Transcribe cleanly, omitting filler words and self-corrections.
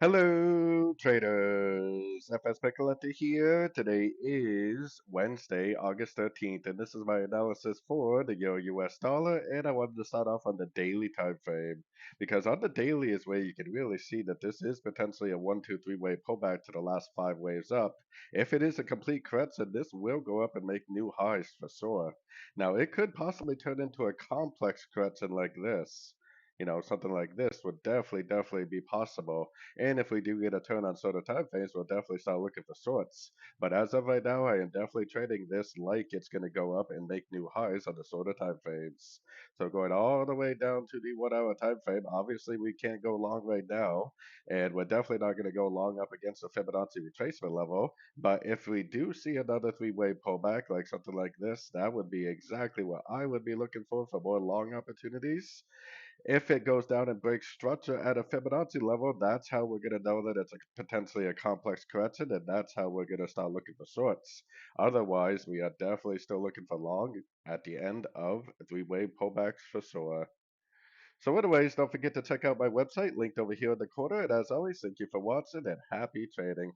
Hello, traders. FX Pip Collector here. Today is Wednesday, August 13th, and this is my analysis for the Euro US dollar. And I wanted to start off on the daily time frame because on the daily is where you can really see that this is potentially a 1, 2, 3 way pullback to the last 5 waves up. If it is a complete correction, this will go up and make new highs for sure. Now, it could possibly turn into a complex correction like this. Something like this would definitely be possible. And if we do get a turn on soda time frames, we'll definitely start looking for shorts. But as of right now, I am definitely trading this like it's going to go up and make new highs on the soda time frames. So going all the way down to the 1 hour time frame, obviously we can't go long right now. And we're definitely not going to go long up against the Fibonacci retracement level. But if we do see another 3 way pullback, like something like this, that would be exactly what I would be looking for more long opportunities. If it goes down and breaks structure at a Fibonacci level, that's how we're going to know that it's potentially a complex correction, and that's how we're going to start looking for shorts. Otherwise, we are definitely still looking for long at the end of 3 way pullbacks for sure. So, anyways, don't forget to check out my website linked over here in the corner. And as always, thank you for watching and happy trading.